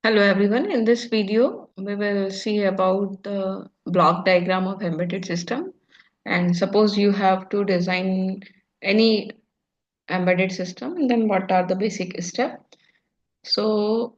Hello everyone. In this video, we will see about the block diagram of embedded system. And suppose you have to design any embedded system, and then what are the basic steps? So,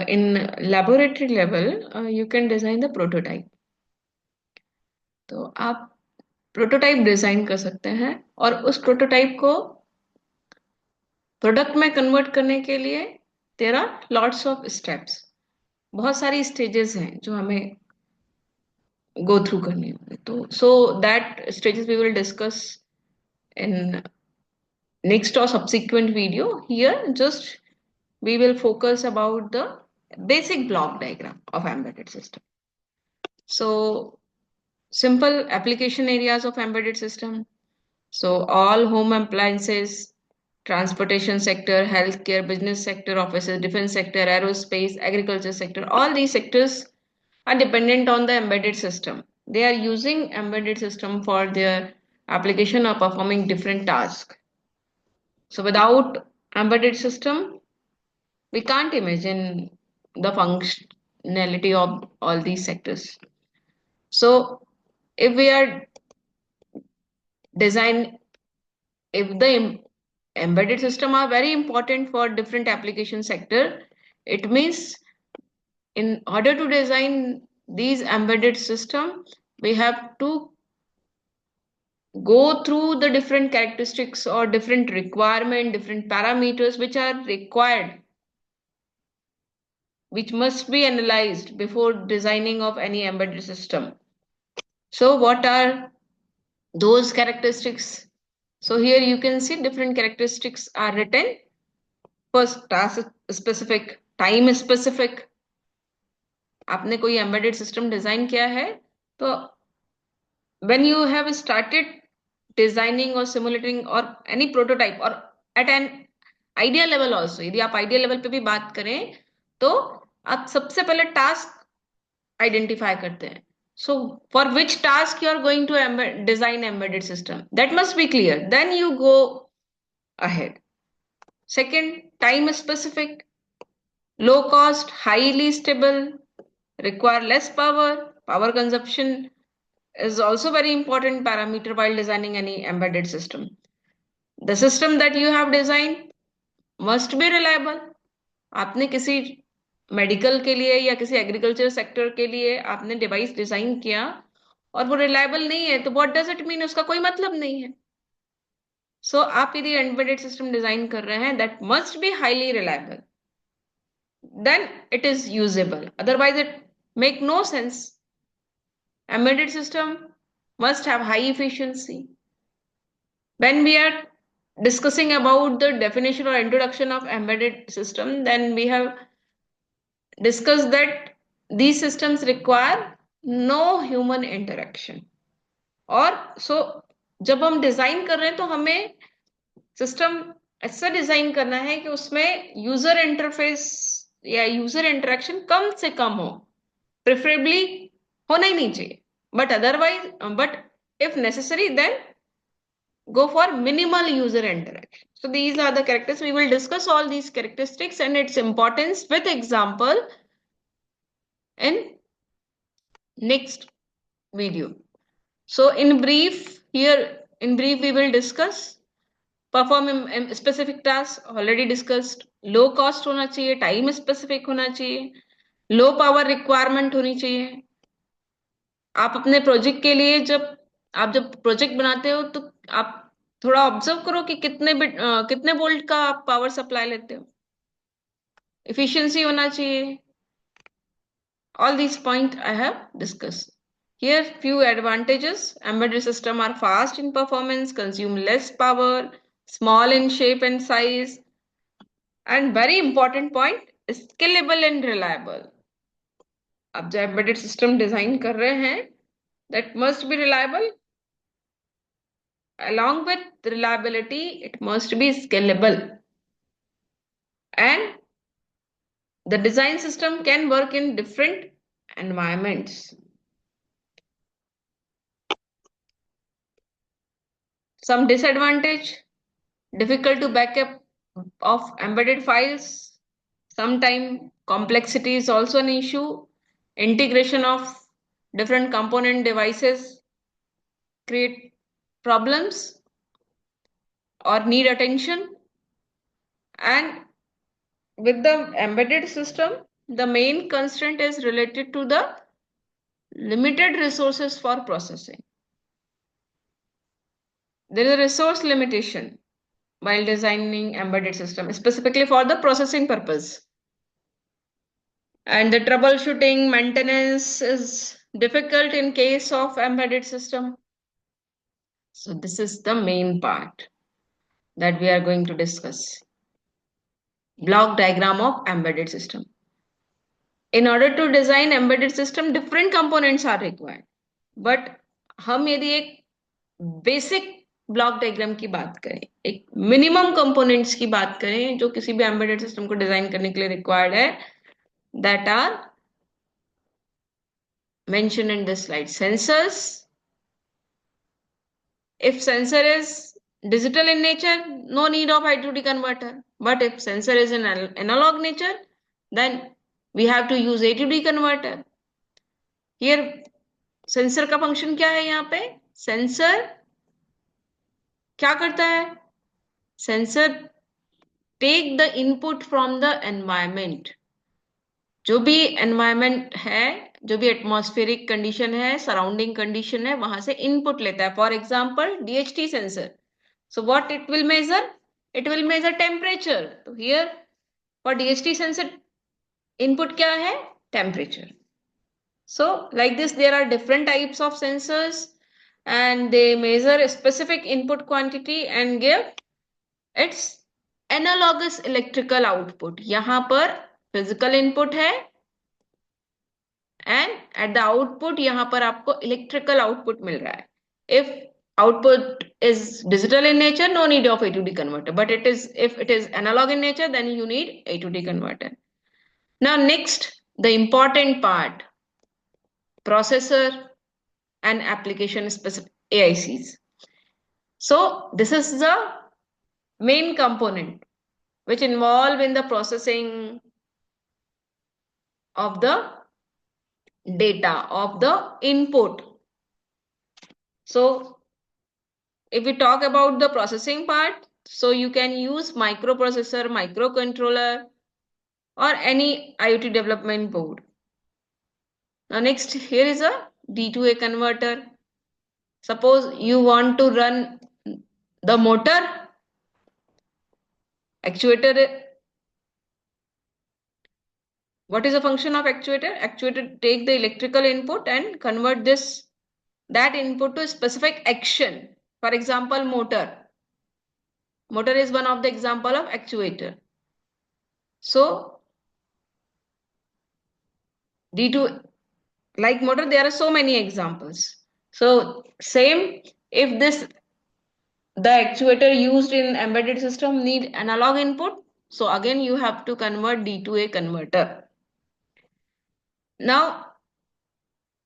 in laboratory level, you can design the prototype. तो आप prototype design कर सकते हैं और उस prototype को product में convert करने के लिए there are lots of steps. बहुत सारी स्टेजेस हैं जो हमें go through करनी होगी. तो so that stages we will discuss in next or subsequent video. Here just we will focus about the basic block diagram of embedded system. So simple application areas of embedded system. So all home appliances, transportation sector, healthcare, business sector, offices, defense sector, aerospace, agriculture sector, all these sectors are dependent on the embedded system. They are using embedded system for their application or performing different tasks. So without embedded system, we can't imagine the functionality of all these sectors. So if we are design, if the embedded system are very important for different application sector, it means in order to design these embedded system, we have to go through the different characteristics or different requirement, different parameters which are required, which must be analyzed before designing of any embedded system. So what are those characteristics? So here you can see different characteristics are written. First, task specific, time specific. आपने कोई embedded system design किया है तो when you have started designing or simulating or any prototype or at an idea level also, यदि आप idea level पे भी बात करें तो आप सबसे पहले task identify करते हैं. So for which task you are going to design embedded system, that must be clear, then you go ahead. Second, time specific, low cost, highly stable, require less power consumption is also very important parameter while designing any embedded system. The system that you have designed must be reliable. आपने किसी medical के लिए या किसी agriculture sector के लिए आपने device design किया और वो रिलायबल नहीं है तो व्हाट डज इट मीन, उसका कोई मतलब नहीं है. सो आप यदि एम्बेडेड सिस्टम डिजाइन कर रहे हैं that must be highly reliable, then it is usable, otherwise it make no sense. Embedded system must have high efficiency. When we are discussing about the definition or introduction of embedded system, then we have discussed that these systems require no human interaction. और so जब हम design कर रहे हैं तो हमें system ऐसा design करना है कि उसमें यूजर इंटरफेस या यूजर इंटरेक्शन कम से कम हो, प्रेफरेबली होना ही नहीं चाहिए, but otherwise but if necessary then go for minimal user interaction. So these are the characteristics. We will discuss all these characteristics and its importance with example in next video. So in brief, we will discuss perform specific task already discussed. Low cost होना चाहिए, time specific होना चाहिए, low power requirement होनी चाहिए. आप अपने project के लिए जब प्रोजेक्ट बनाते हो तो आप थोड़ा ऑब्जर्व करो कि कितने वोल्ट का आप पावर सप्लाई लेते हो. इफिशियंसी होना चाहिए. All these points I have discussed. Here few advantages: embedded system are fast in performance, consume less power, small in shape and size, and very important point, scalable and reliable. आप जो embedded system design कर रहे हैं that must be reliable. Along with reliability, it must be scalable. And the design system can work in different environments. Some disadvantage: difficult to backup of embedded files, Sometimes complexity is also an issue. Integration of different component devices create problems or need attention. And with the embedded system, the main constraint is related to the limited resources for processing. There is a resource limitation while designing embedded system, specifically for the processing purpose. And the troubleshooting maintenance is difficult in case of embedded system. So this is the main part that we are going to discuss. Block diagram of embedded system. In order to design embedded system, different components are required. But हम यदि एक basic block diagram की बात करें, एक minimum components की बात करें जो किसी भी एम्बेडेड सिस्टम को डिजाइन करने के लिए रिक्वायर्ड है, that are mentioned in this slide. Sensors. If sensor is digital in nature, no need of I2D converter. But if sensor is in analog nature, then we have to use A2D converter. Here sensor का function क्या है? यहाँ पे sensor क्या करता है? Sensor take the input from the environment. जो भी एनवायरमेंट है, जो भी एटमॉस्फेरिक कंडीशन है, सराउंडिंग कंडीशन है, वहां से इनपुट लेता है. For example DHT sensor. So what it will measure? It will measure temperature. तो here for DHT sensor input क्या है? Temperature. So like this, there are different types of sensors and they measure a specific input quantity and give its analogous electrical output. यहाँ पर physical input है and at the output यहाँ पर आपको electrical output मिल रहा है. If output is digital in nature, no need of A2D converter. But if it is analog in nature, then you need A2D converter. Now next, the important part. Processor and application specific AICs. So this is the main component which involve in the processing of the data, of the input. So if we talk about the processing part, so you can use microprocessor, microcontroller or any IoT development board. Now next, here is a D2A converter. Suppose you want to run the motor, actuator. What is the function of actuator? Actuator take the electrical input and convert that input to a specific action. For example, motor. Motor is one of the example of actuator. So D2, like motor, there are so many examples. So same, if the actuator used in embedded system need analog input, so again you have to convert D2A converter. Now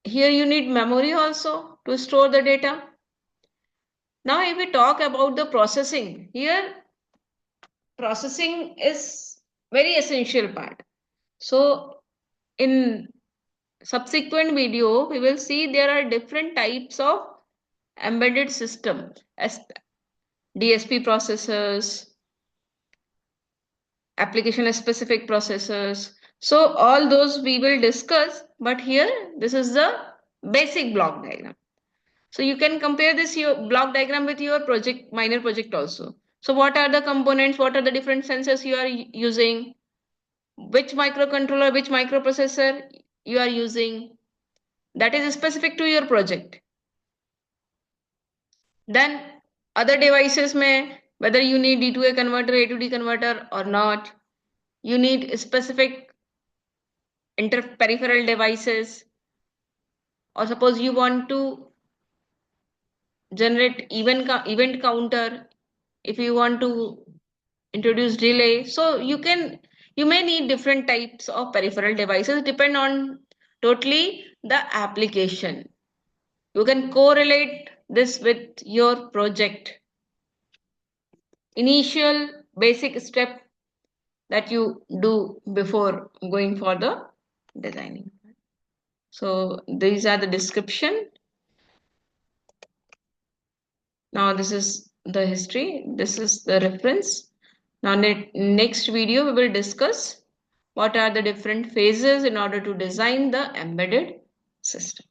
here you need memory also to store the data. Now if we talk about the processing, here processing is very essential part. So in subsequent video, we will see there are different types of embedded system as DSP processors, application specific processors. So all those we will discuss, but here this is the basic block diagram. So you can compare this your block diagram with your project, minor project also. So what are the components? What are the different sensors you are using? Which microcontroller, which microprocessor you are using? That is specific to your project. Then other devices may, whether you need D2A converter, A2D converter or not, you need specific peripheral devices. Or suppose you want to generate event counter, if you want to introduce delay, so you may need different types of peripheral devices, depend on totally the application. You can correlate this with your project. Initial basic step that you do before going for the designing. So these are the description. Now this is the history. This is the reference. Now next video we will discuss what are the different phases in order to design the embedded system.